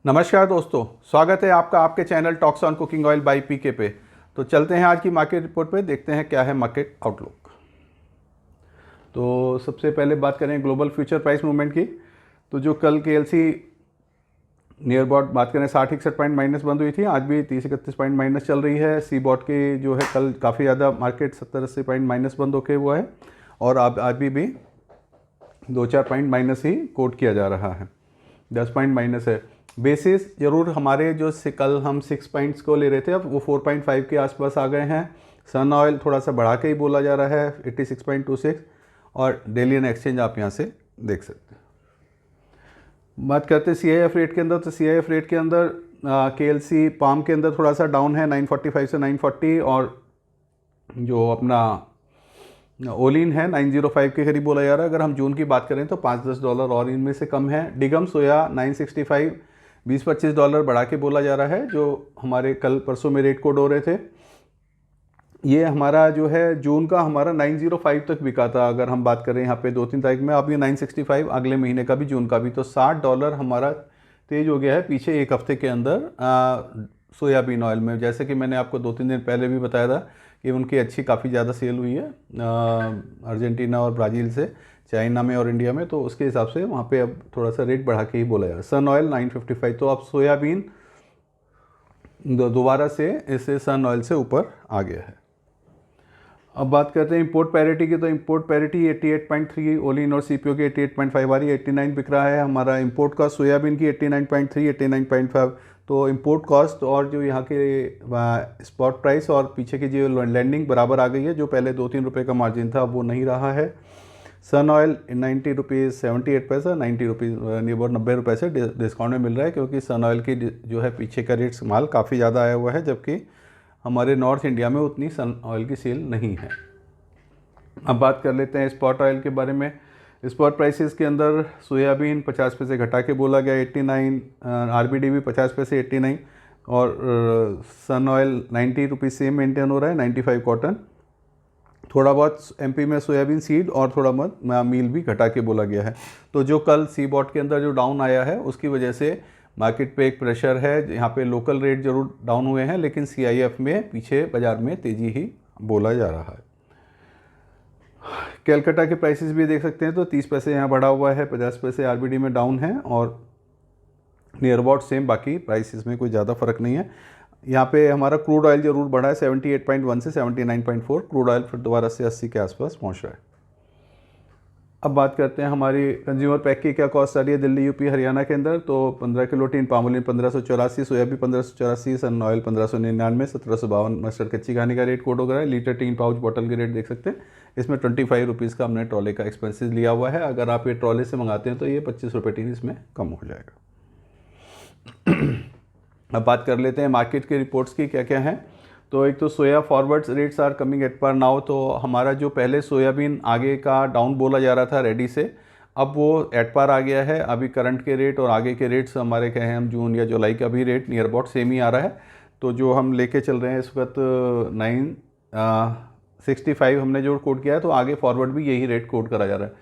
नमस्कार दोस्तों, स्वागत है आपका आपके channel talks on cooking oil by PK पे। तो चलते हैं आज की मार्केट रिपोर्ट पे, देखते हैं क्या है मार्केट आउटलुक। तो सबसे पहले बात करें ग्लोबल फ्यूचर प्राइस मूवमेंट की। तो जो कल केएलसी नियर अबाउट बात करें 60-61 पॉइंट माइनस बंद हुई थी, आज भी 30-31 पॉइंट माइनस चल रही है। सी बॉट की जो है कल काफ़ी ज़्यादा मार्केट 70-80 पॉइंट माइनस बंद होके हुआ है और अब अभी भी 2-4 पॉइंट माइनस ही कोट किया जा रहा है, 10 पॉइंट माइनस है। बेसिस जरूर हमारे जो से कल हम 6 पॉइंट्स को ले रहे थे, अब वो 4.5 के आसपास आ गए हैं। सन ऑयल थोड़ा सा बढ़ा के ही बोला जा रहा है 86.26 और डेली एन एक्सचेंज आप यहाँ से देख सकते हैं। बात करते हैं सीआईएफ रेट के अंदर, तो सीआईएफ रेट के अंदर केएलसी पाम के अंदर थोड़ा सा डाउन है 945 से 940, और जो अपना ओलिन है 905 के करीब बोला जा रहा है। अगर हम जून की बात करें तो $5-10 और इनमें से कम है। डिगम सोया 965, $20-25 बढ़ा के बोला जा रहा है, जो हमारे कल परसों में रेट कोड हो रहे थे। ये हमारा जो है जून का हमारा 905 तक बिका था। अगर हम बात करें यहाँ पे 2-3 तारीख में, अब ये 965 अगले महीने का भी, जून का भी, तो $60 हमारा तेज हो गया है पीछे एक हफ्ते के अंदर सोयाबीन ऑयल में। जैसे कि मैंने आपको 2-3 दिन पहले भी बताया था कि उनकी अच्छी काफ़ी ज़्यादा सेल हुई है अर्जेंटीना और ब्राज़ील से, चाइना में और इंडिया में, तो उसके हिसाब से वहाँ पे अब थोड़ा सा रेट बढ़ा के ही बोला जा रहा है। सन ऑयल 955, तो अब सोयाबीन दोबारा से इससे सन ऑयल से ऊपर आ गया है। अब बात करते हैं इंपोर्ट पैरिटी की, तो इंपोर्ट पैरिटी 88.3 ओलिन और सीपीओ की 88.5 आ रही है, 89 बिक रहा है हमारा। इंपोर्ट कॉस्ट सोयाबीन की 89.3, 89.5। तो इंपोर्ट कॉस्ट और जो यहाँ के स्पॉट प्राइस और पीछे की जो लैंडिंग बराबर आ गई है। जो पहले 2-3 रुपये का मार्जिन था वो नहीं रहा है। सन ऑयल 90 रुपीज़ 78 पैसा, 90 रुपीज़ नियर 90 रुपये से डिस्काउंट में मिल रहा है, क्योंकि सन ऑयल की जो है पीछे का रेट माल काफ़ी ज़्यादा आया हुआ है, जबकि हमारे नॉर्थ इंडिया में उतनी सन ऑयल की सेल नहीं है। अब बात कर लेते हैं स्पॉट ऑयल के बारे में। स्पॉट प्राइसेस के अंदर सोयाबीन 50 पैसे घटा के बोला गया 89, आरबीडी भी 50 पैसे 89, और सन ऑयल 90 रुपीज़ सेम मेंटेन हो रहा है, 95 कॉटन। थोड़ा बहुत एमपी में सोयाबीन सीड और थोड़ा बहुत मील भी घटा के बोला गया है। तो जो कल सी बॉट के अंदर जो डाउन आया है उसकी वजह से मार्केट पे एक प्रेशर है। यहाँ पे लोकल रेट जरूर डाउन हुए हैं, लेकिन सीआईएफ में पीछे बाज़ार में तेज़ी ही बोला जा रहा है। कैलकाटा के प्राइसेस भी देख सकते हैं, तो 30 पैसे यहाँ बढ़ा हुआ है, 50 पैसे आरबीडी में डाउन है, और नियर अबाउट सेम बाकी प्राइसेस में कोई ज़्यादा फर्क नहीं है। यहाँ पे हमारा क्रूड ऑयल जरूर बढ़ा है 78.1 से 79.4, क्रूड ऑयल फिर दोबारा से 80 के आसपास पहुँच रहा है। अब बात करते हैं हमारी कंज्यूमर पैक की क्या कॉस्ट आ रही है दिल्ली, यूपी, हरियाणा के अंदर। तो 15 किलो टीन पामोलिन 1584, सोयाबीन 1584, सन ऑयल 1599, 1752 मस्टर्ड कच्ची घानी का रेट कोड हो गया है। लीटर टीन पाउच बॉटल के रेट देख सकते हैं। इसमें 25 रुपीज़ का हमने ट्रॉले का एक्सपेंसेस लिया हुआ है। अगर आप ये ट्रॉले से मंगाते हैं तो ये 25 रुपये टीन इसमें कम हो जाएगा। अब बात कर लेते हैं मार्केट के रिपोर्ट्स की क्या क्या है। तो एक तो soya forwards rates are coming at par now. तो हमारा जो पहले सोयाबीन आगे का डाउन बोला जा रहा था रेडी से, अब वो एट पार आ गया है। अभी करंट के रेट और आगे के रेट्स हमारे कहें हम जून या जुलाई का भी रेट नियर अबाउट सेम ही आ रहा है। तो जो हम लेके चल रहे हैं इस वक्त 965 हमने जो कोड किया है, तो आगे फॉरवर्ड भी यही रेट कोड करा जा रहा है।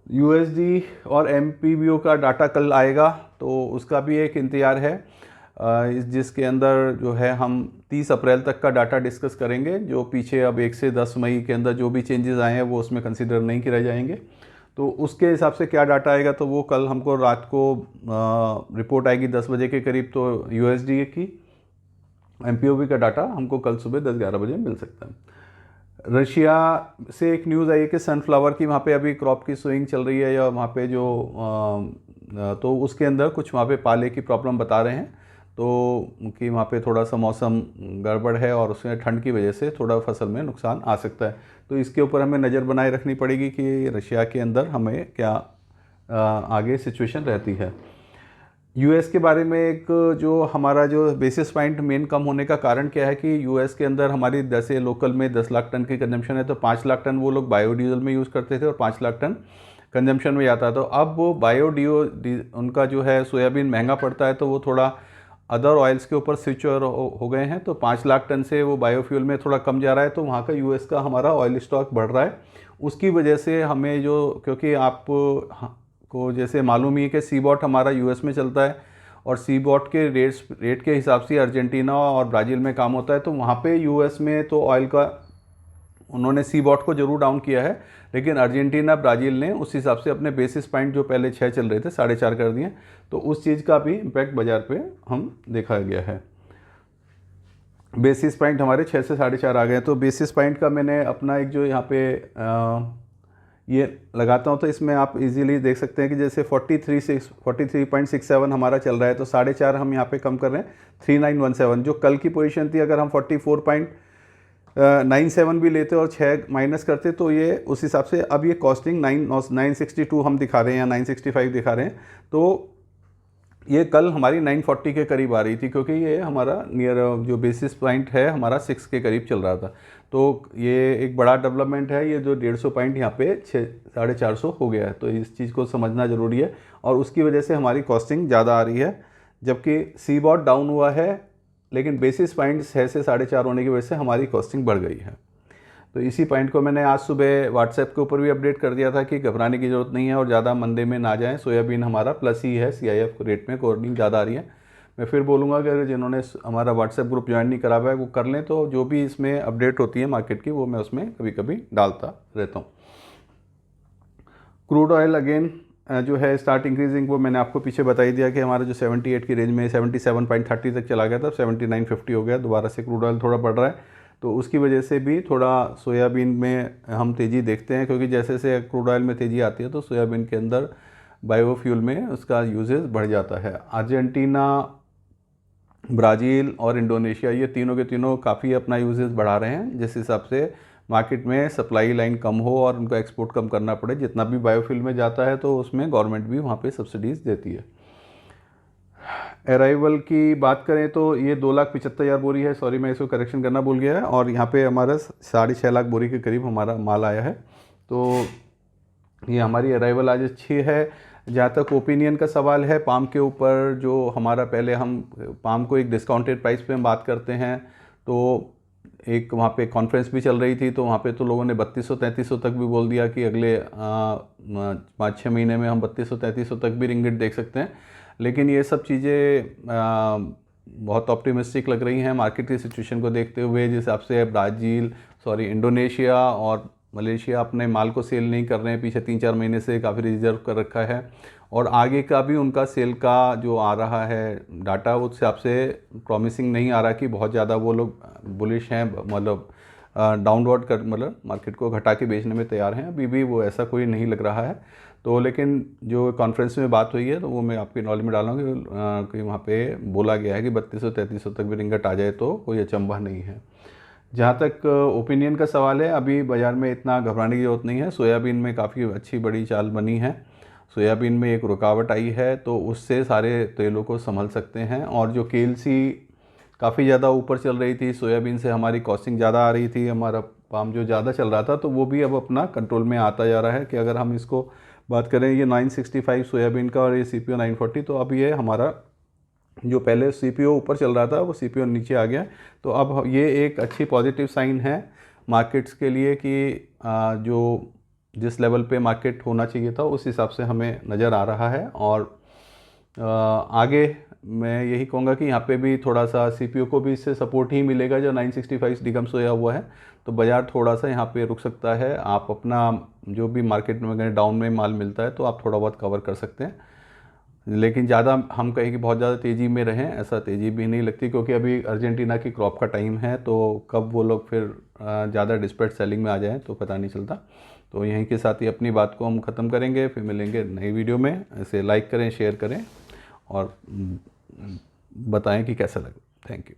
यूएसडी और एमपीबीओ का डाटा कल आएगा, तो उसका भी एक इंतज़ार है, जिसके अंदर जो है हम 30 अप्रैल तक का डाटा डिस्कस करेंगे। जो पीछे अब 1 से 10 मई के अंदर जो भी चेंजेस आए हैं वो उसमें कंसीडर नहीं किए जाएंगे। तो उसके हिसाब से क्या डाटा आएगा, तो वो कल हमको रात को रिपोर्ट आएगी 10 बजे के करीब। तो यूएसडी की एमपीओबी का डाटा हमको कल सुबह 10-11 बजे मिल सकता है। रशिया से एक न्यूज़ आई है कि सनफ्लावर की वहाँ पे अभी क्रॉप की सोइंग चल रही है, या वहाँ पे जो तो उसके अंदर कुछ वहाँ पे पाले की प्रॉब्लम बता रहे हैं। तो कि वहाँ पे थोड़ा सा मौसम गड़बड़ है और उसमें ठंड की वजह से थोड़ा फसल में नुकसान आ सकता है। तो इसके ऊपर हमें नज़र बनाए रखनी पड़ेगी कि रशिया के अंदर हमें क्या आगे सिचुएशन रहती है। यूएस के बारे में एक जो हमारा जो बेसिस पॉइंट मेन कम होने का कारण क्या है कि यूएस के अंदर हमारी जैसे लोकल में 10 लाख टन की कंजम्पशन है, तो 5 लाख टन वो लोग बायोडीजल में यूज़ करते थे और 5 लाख टन कंजम्पशन में जाता है। तो अब वो उनका जो है सोयाबीन महंगा पड़ता है, तो वो थोड़ा अदर ऑयल्स के ऊपर स्विच हो गए हैं। तो 5 लाख टन से वो बायोफ्यूल में थोड़ा कम जा रहा है, तो वहाँ का यूएस का हमारा ऑयल स्टॉक बढ़ रहा है। उसकी वजह से हमें जो, क्योंकि आप को जैसे मालूम ही है कि सी बॉट हमारा यूएस में चलता है और सी बॉट के रेट के हिसाब से अर्जेंटीना और ब्राज़ील में काम होता है। तो वहाँ पे यूएस में तो ऑयल का उन्होंने सी बॉट को जरूर डाउन किया है, लेकिन अर्जेंटीना ब्राज़ील ने उस हिसाब से अपने बेसिस पॉइंट जो पहले 6 चल रहे थे 4.5 कर दिए। तो उस चीज़ का भी इम्पैक्ट बाज़ार पे हम देखा गया है। बेसिस पॉइंट हमारे 6 से 4.5 आ गए। तो बेसिस पॉइंट का मैंने अपना एक जो यहाँ पे ये लगाता हूँ, तो इसमें आप इजीली देख सकते हैं कि जैसे 43.67 हमारा चल रहा है, तो 4.5 हम यहाँ पे कम कर रहे हैं 3917। जो कल की पोजीशन थी, अगर हम 44.97 भी लेते और 6 माइनस करते तो ये उस हिसाब से अब ये कॉस्टिंग 962 हम दिखा रहे हैं या 965 दिखा रहे हैं। तो ये कल हमारी 940 के करीब आ रही थी, क्योंकि ये हमारा नियर जो बेसिस पॉइंट है हमारा 6 के करीब चल रहा था। तो ये एक बड़ा डेवलपमेंट है, ये जो 150 पॉइंट यहाँ पे 450 हो गया है। तो इस चीज़ को समझना ज़रूरी है, और उसकी वजह से हमारी कॉस्टिंग ज़्यादा आ रही है। जबकि सी बॉट डाउन हुआ है, लेकिन बेसिस पॉइंट 6 से 4.5 होने की वजह से हमारी कॉस्टिंग बढ़ गई है। तो इसी पॉइंट को मैंने आज सुबह व्हाट्सएप के ऊपर भी अपडेट कर दिया था कि घबराने की ज़रूरत नहीं है और ज़्यादा मंदे में ना जाएं। सोयाबीन हमारा प्लस ही है, CIF रेट में कोर्डिंग ज़्यादा आ रही है। मैं फिर बोलूँगा कि अगर जिन्होंने हमारा व्हाट्सएप ग्रुप ज्वाइन नहीं करा हुआ है वो कर लें, तो जो भी इसमें अपडेट होती है मार्केट की वो मैं उसमें कभी कभी डालता रहता हूँ। क्रूड ऑयल अगेन जो है स्टार्ट इंक्रीजिंग, वो मैंने आपको पीछे बता ही दिया कि हमारा जो 78 की रेंज में 77.30 तक चला गया था, 79.50 हो गया। दोबारा से क्रूड ऑयल थोड़ा बढ़ रहा है, तो उसकी वजह से भी थोड़ा सोयाबीन में हम तेज़ी देखते हैं, क्योंकि जैसे जैसे क्रूड ऑयल में तेज़ी आती है तो सोयाबीन के अंदर बायोफ्यूल में उसका यूजेस बढ़ जाता है। अर्जेंटीना, ब्राज़ील और इंडोनेशिया, ये तीनों के तीनों काफ़ी अपना यूजेस बढ़ा रहे हैं, जिस हिसाब से मार्केट में सप्लाई लाइन कम हो और उनको एक्सपोर्ट कम करना पड़े। जितना भी बायोफ्यूल में जाता है तो उसमें गवर्नमेंट भी वहाँ पे सब्सिडीज़ देती है। अराइवल की बात करें तो ये 2,75,000 बोरी है, सॉरी मैं इसको करेक्शन करना भूल गया है, और यहाँ पे हमारा 6.5 लाख बोरी के करीब हमारा माल आया है। तो ये हमारी अराइवल आज अच्छी है। जहाँ तक ओपिनियन का सवाल है पाम के ऊपर, जो हमारा पहले हम पाम को एक डिस्काउंटेड प्राइस पे हम बात करते हैं, तो एक वहाँ पे कॉन्फ्रेंस भी चल रही थी, तो वहाँ पे तो लोगों ने 3200-3300 तक भी बोल दिया कि अगले 5-6 महीने में हम 3200-3300 तक भी रिंगिट देख सकते हैं। लेकिन ये सब चीज़ें बहुत ऑप्टिमिस्टिक लग रही हैं मार्केट की सिचुएशन को देखते हुए। जिस हिसाब से इंडोनेशिया और मलेशिया अपने माल को सेल नहीं कर रहे हैं, पीछे 3-4 महीने से काफ़ी रिजर्व कर रखा है, और आगे का भी उनका सेल का जो आ रहा है डाटा उस हिसाब से प्रॉमिसिंग नहीं आ रहा कि बहुत ज़्यादा वो लोग बुलिश हैं, मतलब डाउनवर्ड कर मतलब मार्केट को घटा के बेचने में तैयार हैं। अभी भी वो ऐसा कोई नहीं लग रहा है। तो लेकिन जो कॉन्फ्रेंस में बात हुई है तो वो मैं आपकी नॉलेज में डालूँगा कि वहाँ पे बोला गया है कि 3200-3300 तक भी रिंगट आ जाए तो कोई अचंभा नहीं है। जहाँ तक ओपिनियन का सवाल है, अभी बाज़ार में इतना घबराने की ज़रूरत नहीं है। सोयाबीन में काफ़ी अच्छी बड़ी चाल बनी है, सोयाबीन में एक रुकावट आई है, तो उससे सारे तेलों को संभल सकते हैं। और जो KLC काफ़ी ज़्यादा ऊपर चल रही थी, सोयाबीन से हमारी कॉस्टिंग ज़्यादा आ रही थी, हमारा पाम जो ज़्यादा चल रहा था, तो वो भी अब अपना कंट्रोल में आता जा रहा है। कि अगर हम इसको बात करें, ये 965 सोयाबीन का और ये CPO 940, तो अब ये हमारा जो पहले CPO ऊपर चल रहा था वो CPO नीचे आ गया। तो अब ये एक अच्छी पॉजिटिव साइन है मार्केट्स के लिए कि जो जिस लेवल पे मार्केट होना चाहिए था उस हिसाब से हमें नज़र आ रहा है। और आगे मैं यही कहूँगा कि यहाँ पे भी थोड़ा सा CPO को भी इससे सपोर्ट ही मिलेगा, जो 965 डिगम सोया हुआ है, तो बाज़ार थोड़ा सा यहाँ पे रुक सकता है। आप अपना जो भी मार्केट में अगर डाउन में माल मिलता है तो आप थोड़ा बहुत कवर कर सकते हैं, लेकिन ज़्यादा हम कहें कि बहुत ज़्यादा तेज़ी में रहें, ऐसा तेज़ी भी नहीं लगती, क्योंकि अभी अर्जेंटीना की क्रॉप का टाइम है, तो कब वो लोग फिर ज़्यादा डिस्पर्ट सेलिंग में आ जाएँ तो पता नहीं चलता। तो यहीं के साथ ही अपनी बात को हम ख़त्म करेंगे, फिर मिलेंगे नई वीडियो में। इसे लाइक करें, शेयर करें और बताएं कि कैसा लगा। Thank you.